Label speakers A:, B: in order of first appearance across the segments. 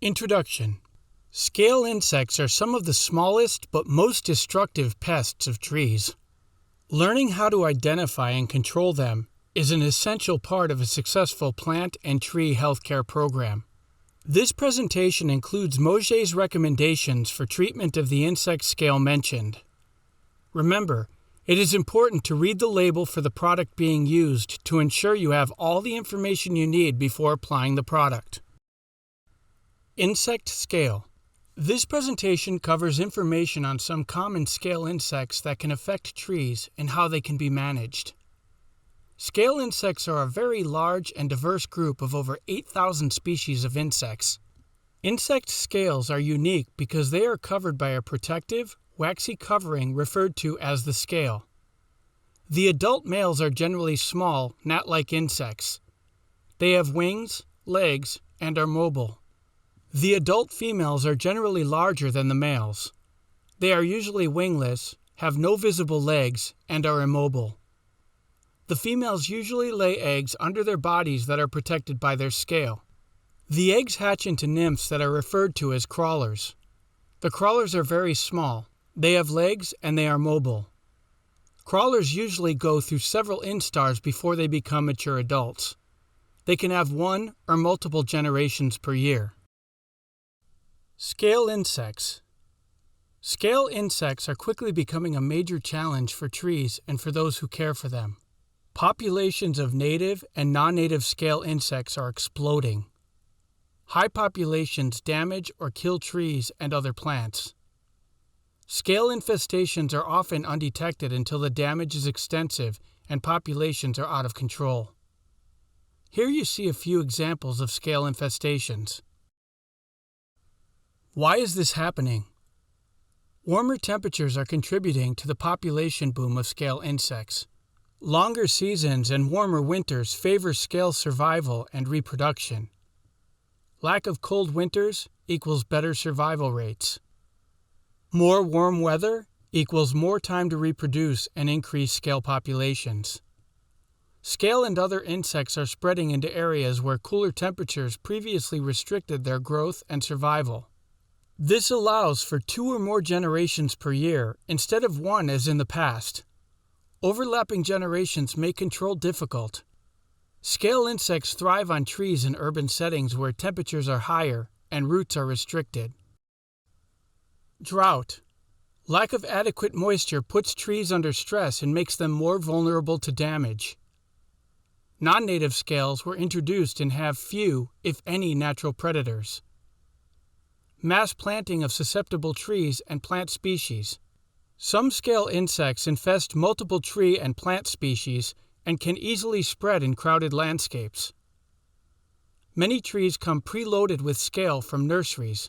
A: Introduction. Scale insects are some of the smallest but most destructive pests of trees. Learning how to identify and control them is an essential part of a successful plant and tree healthcare program. This presentation includes Mauget's recommendations for treatment of the insect scale mentioned. Remember, it is important to read the label for the product being used to ensure you have all the information you need before applying the product. Insect scale. This presentation covers information on some common scale insects that can affect trees and how they can be managed. Scale insects are a very large and diverse group of over 8,000 species of insects. Insect scales are unique because they are covered by a protective, waxy covering referred to as the scale. The adult males are generally small, gnat-like insects. They have wings, legs, and are mobile. The adult females are generally larger than the males. They are usually wingless, have no visible legs, and are immobile. The females usually lay eggs under their bodies that are protected by their scale. The eggs hatch into nymphs that are referred to as crawlers. The crawlers are very small. They have legs and they are mobile. Crawlers usually go through several instars before they become mature adults. They can have one or multiple generations per year. Scale insects. Scale insects are quickly becoming a major challenge for trees and for those who care for them. Populations of native and non-native scale insects are exploding. High populations damage or kill trees and other plants. Scale infestations are often undetected until the damage is extensive and populations are out of control. Here you see a few examples of scale infestations. Why is this happening? Warmer temperatures are contributing to the population boom of scale insects. Longer seasons and warmer winters favor scale survival and reproduction. Lack of cold winters equals better survival rates. More warm weather equals more time to reproduce and increase scale populations. Scale and other insects are spreading into areas where cooler temperatures previously restricted their growth and survival. This allows for 2 or more generations per year instead of 1 as in the past. Overlapping generations make control difficult. Scale insects thrive on trees in urban settings where temperatures are higher and roots are restricted. Drought. Lack of adequate moisture puts trees under stress and makes them more vulnerable to damage. Non-native scales were introduced and have few, if any, natural predators. Mass planting of susceptible trees and plant species. Some scale insects infest multiple tree and plant species and can easily spread in crowded landscapes. Many trees come preloaded with scale from nurseries.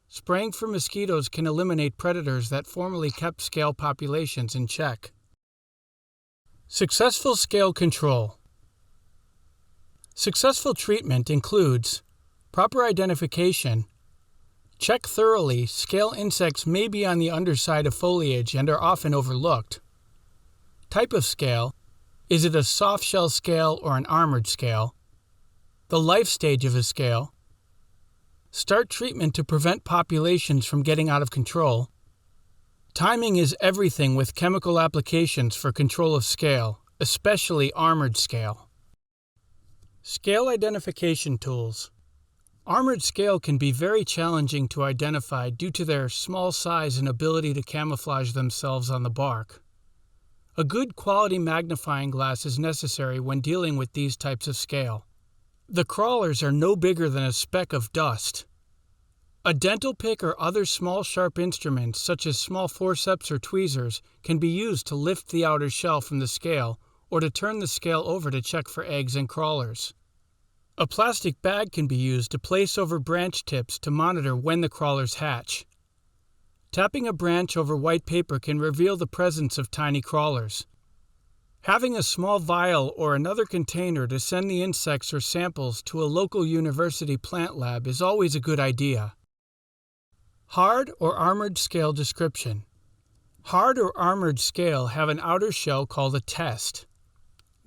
A: Spraying for mosquitoes can eliminate predators that formerly kept scale populations in check. Successful scale control. Successful treatment includes proper identification. Check thoroughly. Scale insects may be on the underside of foliage and are often overlooked. Type of scale. Is it a soft shell scale or an armored scale? The life stage of a scale. Start treatment to prevent populations from getting out of control. Timing is everything with chemical applications for control of scale, especially armored scale. Scale identification tools. Armored scale can be very challenging to identify due to their small size and ability to camouflage themselves on the bark. A good quality magnifying glass is necessary when dealing with these types of scale. The crawlers are no bigger than a speck of dust. A dental pick or other small sharp instruments such as small forceps or tweezers can be used to lift the outer shell from the scale or to turn the scale over to check for eggs and crawlers. A plastic bag can be used to place over branch tips to monitor when the crawlers hatch. Tapping a branch over white paper can reveal the presence of tiny crawlers. Having a small vial or another container to send the insects or samples to a local university plant lab is always a good idea. Hard or armored scale description. Hard or armored scale have an outer shell called a test.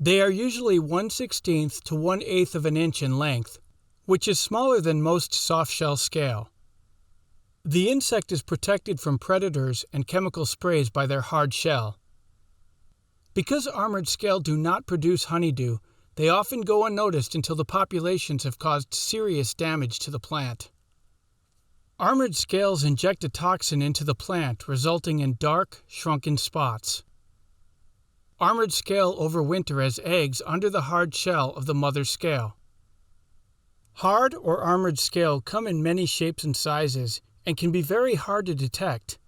A: They are usually 1/16 to 1/8 of an inch in length, which is smaller than most soft-shell scale. The insect is protected from predators and chemical sprays by their hard shell. Because armored scale do not produce honeydew, they often go unnoticed until the populations have caused serious damage to the plant. Armored scales inject a toxin into the plant, resulting in dark, shrunken spots. Armored scale overwinter as eggs under the hard shell of the mother scale. Hard or armored scale come in many shapes and sizes and can be very hard to detect.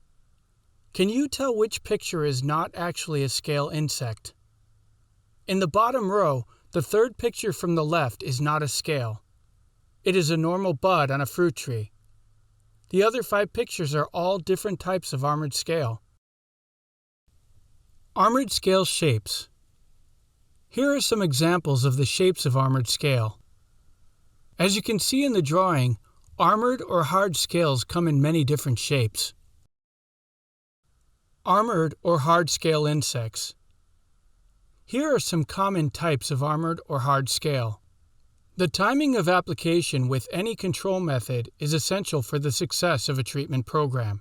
A: Can you tell which picture is not actually a scale insect? In the bottom row, the third picture from the left is not a scale. It is a normal bud on a fruit tree. The other 5 pictures are all different types of armored scale. Armored scale shapes. Here are some examples of the shapes of armored scale. As you can see in the drawing, armored or hard scales come in many different shapes. Armored or hard scale insects. Here are some common types of armored or hard scale. The timing of application with any control method is essential for the success of a treatment program.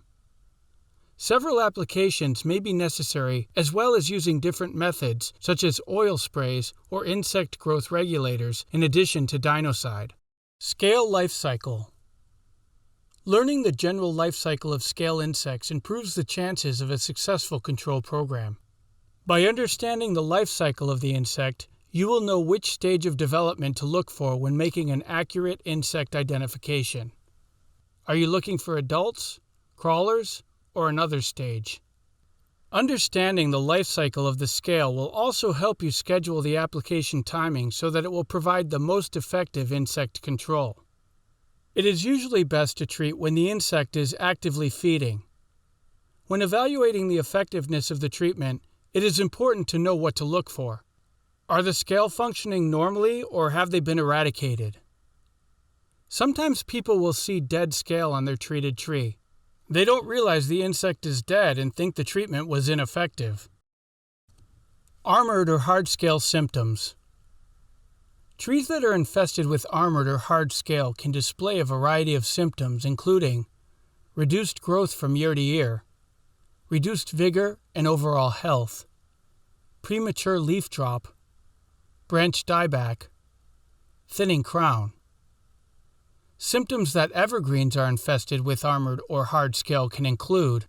A: Several applications may be necessary, as well as using different methods such as oil sprays or insect growth regulators in addition to dinoside. Scale life cycle. Learning the general life cycle of scale insects improves the chances of a successful control program. By understanding the life cycle of the insect, you will know which stage of development to look for when making an accurate insect identification. Are you looking for adults, crawlers, or another stage? Understanding the life cycle of the scale will also help you schedule the application timing so that it will provide the most effective insect control. It is usually best to treat when the insect is actively feeding. When evaluating the effectiveness of the treatment, it is important to know what to look for. Are the scale functioning normally or have they been eradicated? Sometimes people will see dead scale on their treated tree. They don't realize the insect is dead and think the treatment was ineffective. Armored or hard scale symptoms. Trees that are infested with armored or hard scale can display a variety of symptoms including reduced growth from year to year, reduced vigor and overall health, premature leaf drop, branch dieback, thinning crown. Symptoms that evergreens are infested with armored or hard scale can include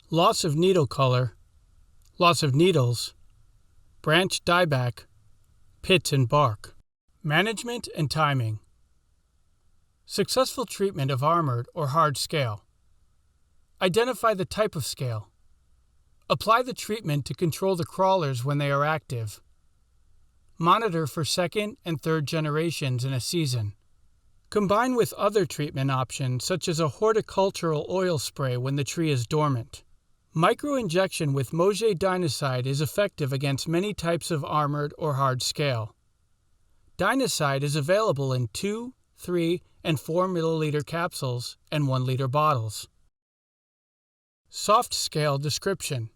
A: loss of needle color, loss of needles, branch dieback, pits and bark. Management and timing. Successful treatment of armored or hard scale. Identify the type of scale. Apply the treatment to control the crawlers when they are active. Monitor for second and third generations in a season. Combine with other treatment options such as a horticultural oil spray when the tree is dormant. Microinjection with Mauget dinoside is effective against many types of armored or hard scale. Dinoside is available in 2, 3, and 4 milliliter capsules and 1 liter bottles. Soft scale description.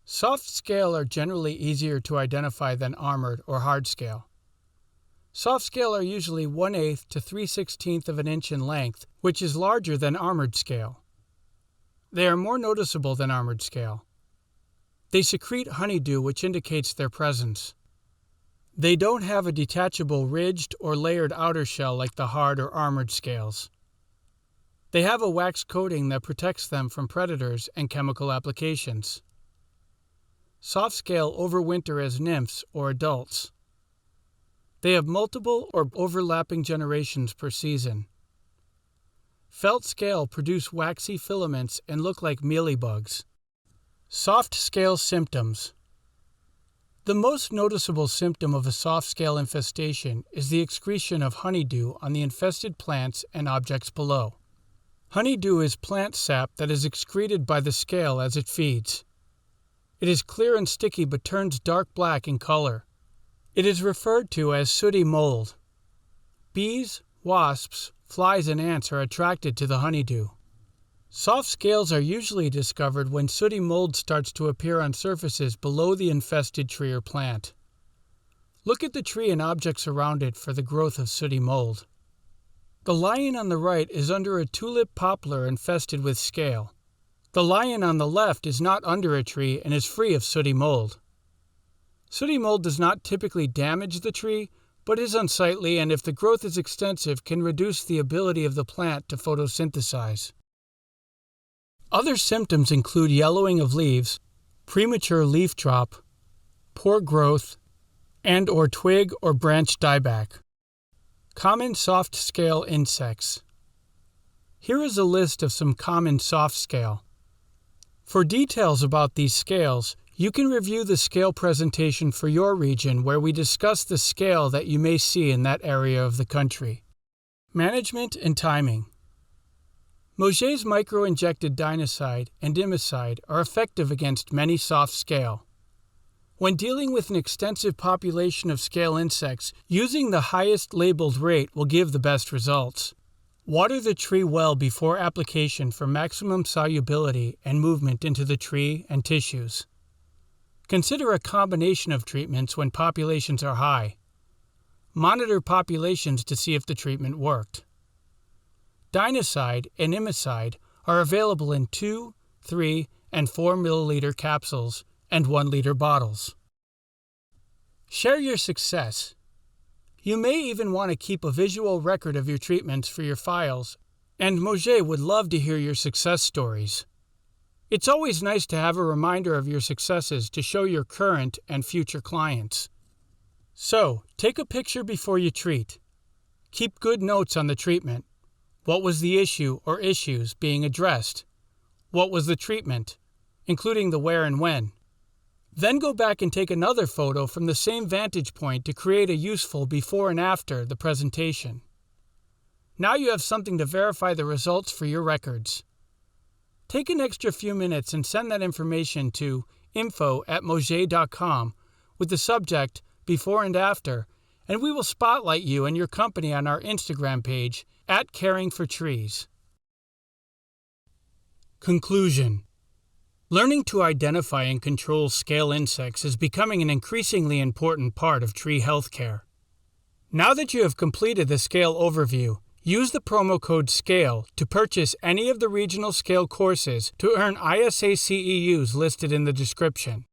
A: Soft scale are generally easier to identify than armored or hard scale. Soft scale are usually 1/8 to 3/16 of an inch in length, which is larger than armored scale. They are more noticeable than armored scale. They secrete honeydew, which indicates their presence. They don't have a detachable ridged or layered outer shell like the hard or armored scales. They have a wax coating that protects them from predators and chemical applications. Soft scale overwinter as nymphs or adults. They have multiple or overlapping generations per season. Felt scale produce waxy filaments and look like mealybugs. Soft scale symptoms. The most noticeable symptom of a soft scale infestation is the excretion of honeydew on the infested plants and objects below. Honeydew is plant sap that is excreted by the scale as it feeds. It is clear and sticky but turns dark black in color. It is referred to as sooty mold. Bees, wasps, flies, and ants are attracted to the honeydew. Soft scales are usually discovered when sooty mold starts to appear on surfaces below the infested tree or plant. Look at the tree and objects around it for the growth of sooty mold. The lion on the right is under a tulip poplar infested with scale. The lion on the left is not under a tree and is free of sooty mold. Sooty mold does not typically damage the tree, but is unsightly and if the growth is extensive can reduce the ability of the plant to photosynthesize. Other symptoms include yellowing of leaves, premature leaf drop, poor growth, and/or twig or branch dieback. Common soft scale insects. Here is a list of some common soft scale. For details about these scales, you can review the scale presentation for your region where we discuss the scale that you may see in that area of the country. Management and timing. Mauget's micro-injected dinoside and imicide are effective against many soft scale. When dealing with an extensive population of scale insects, using the highest labeled rate will give the best results. Water the tree well before application for maximum solubility and movement into the tree and tissues. Consider a combination of treatments when populations are high. Monitor populations to see if the treatment worked. Dinoside and imicide are available in 2, 3, and 4 milliliter capsules and 1 liter bottles. Share your success. You may even want to keep a visual record of your treatments for your files, and Mauget would love to hear your success stories. It's always nice to have a reminder of your successes to show your current and future clients. So, take a picture before you treat. Keep good notes on the treatment. What was the issue or issues being addressed? What was the treatment, including the where and when? Then go back and take another photo from the same vantage point to create a useful before and after the presentation. Now you have something to verify the results for your records. Take an extra few minutes and send that information to info@mauget.com with the subject Before and After, and we will spotlight you and your company on our Instagram page @caringfortrees. Conclusion. Learning to identify and control scale insects is becoming an increasingly important part of tree healthcare. Now that you have completed the scale overview, use the promo code SCALE to purchase any of the regional scale courses to earn ISA CEUs listed in the description.